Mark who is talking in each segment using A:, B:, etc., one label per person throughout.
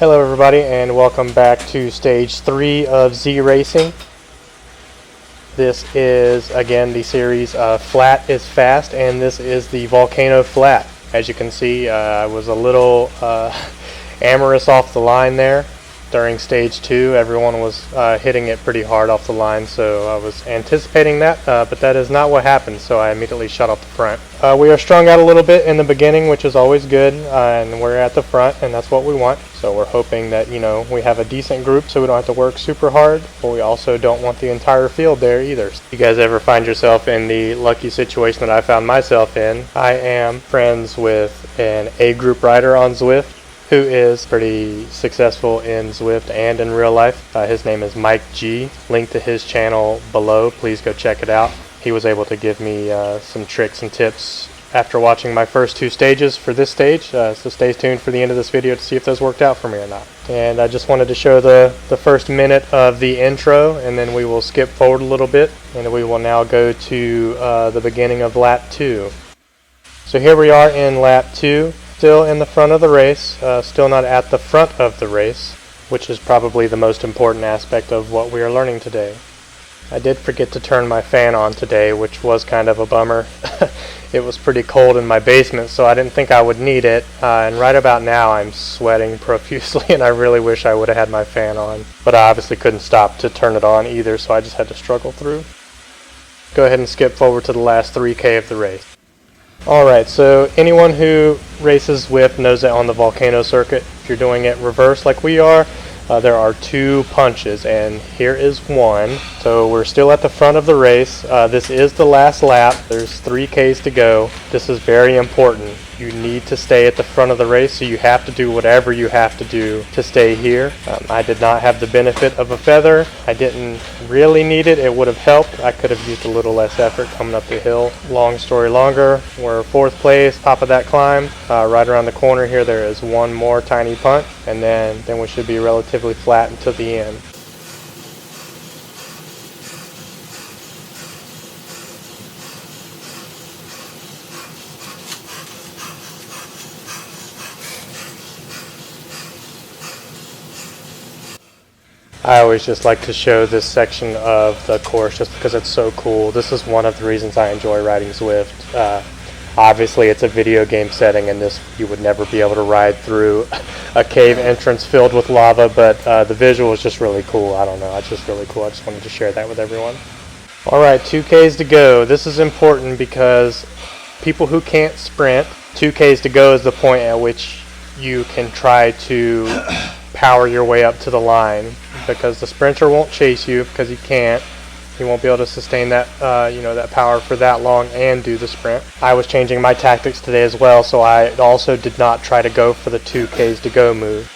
A: Hello everybody and welcome back to stage 3 of ZRacing. This is again the series Flat is Fast, and this is the Volcano Flat. As you can see, I was a little amorous off the line there. During stage 2, everyone was hitting it pretty hard off the line, so I was anticipating that, but that is not what happened, so I immediately shut off the front. We are strung out a little bit in the beginning, which is always good, and we're at the front, and that's what we want. So we're hoping that, we have a decent group so we don't have to work super hard, but we also don't want the entire field there either. If you guys ever find yourself in the lucky situation that I found myself in, I am friends with an A group rider on Zwift who is pretty successful in Zwift and in real life. His name is Mike G. Link to his channel below. Please go check it out. He was able to give me some tricks and tips after watching my first 2 stages for this stage. So stay tuned for the end of this video to see if those worked out for me or not. And I just wanted to show the first minute of the intro, and then we will skip forward a little bit, and we will now go to the beginning of lap 2. So here we are in lap 2. Still in the front of the race, still not at the front of the race, which is probably the most important aspect of what we are learning today. I did forget to turn my fan on today, which was kind of a bummer. It was pretty cold in my basement, so I didn't think I would need it, and right about now I'm sweating profusely, and I really wish I would have had my fan on. But I obviously couldn't stop to turn it on either, so I just had to struggle through. Go ahead and skip forward to the last 3K of the race. Alright, so anyone who races Zwift knows that on the Volcano circuit, if you're doing it reverse like we are, there are 2 punches, and here is one. So we're still at the front of the race. This is the last lap. There's 3Ks to go. This is very important. You need to stay at the front of the race, so you have to do whatever you have to do to stay here. I did not have the benefit of a feather. I didn't really need it. It would have helped. I could have used a little less effort coming up the hill. Long story longer, we're 4th place, top of that climb. Right around the corner here there is one more tiny punt, and then we should be relatively flat until the end. I always just like to show this section of the course just because it's so cool. This is one of the reasons I enjoy riding Zwift. Obviously it's a video game setting, and this you would never be able to ride through a cave entrance filled with lava, but the visual is just really cool. I don't know, it's just really cool. I just wanted to share that with everyone. Alright, 2Ks to go. This is important because people who can't sprint, 2Ks to go is the point at which you can try to power your way up to the line, because the sprinter won't chase you because he can't. He won't be able to sustain that that power for that long and do the sprint. I was changing my tactics today as well, so I also did not try to go for the 2Ks to go move.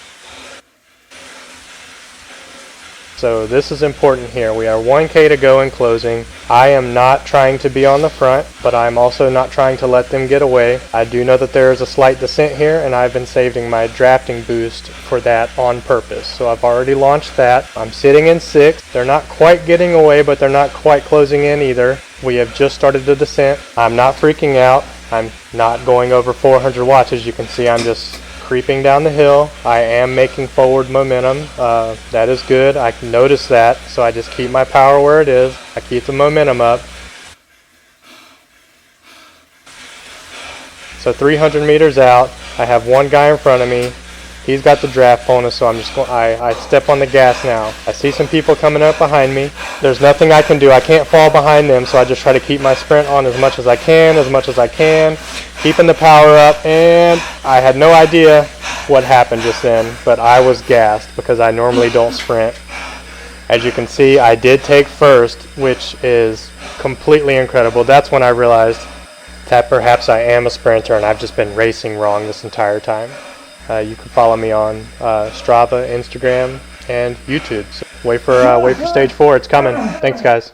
A: So this is important here. We are 1K to go in closing. I am not trying to be on the front, but I'm also not trying to let them get away. I do know that there is a slight descent here, and I've been saving my drafting boost for that on purpose. So I've already launched that. I'm sitting in 6th. They're not quite getting away, but they're not quite closing in either. We have just started the descent. I'm not freaking out. I'm not going over 400 watts. As you can see, I'm just creeping down the hill. I am making forward momentum. That is good. I can notice that, so I just keep my power where it is. I keep the momentum up. So 300 meters out, I have one guy in front of me. He's got the draft bonus, so I'm just going. I step on the gas now. I see some people coming up behind me. There's nothing I can do. I can't fall behind them, so I just try to keep my sprint on as much as I can, keeping the power up. And I had no idea what happened just then, but I was gassed because I normally don't sprint. As you can see, I did take first, which is completely incredible. That's when I realized that perhaps I am a sprinter and I've just been racing wrong this entire time. You can follow me on Strava, Instagram, and YouTube. So wait for stage 4. It's coming. Thanks, guys.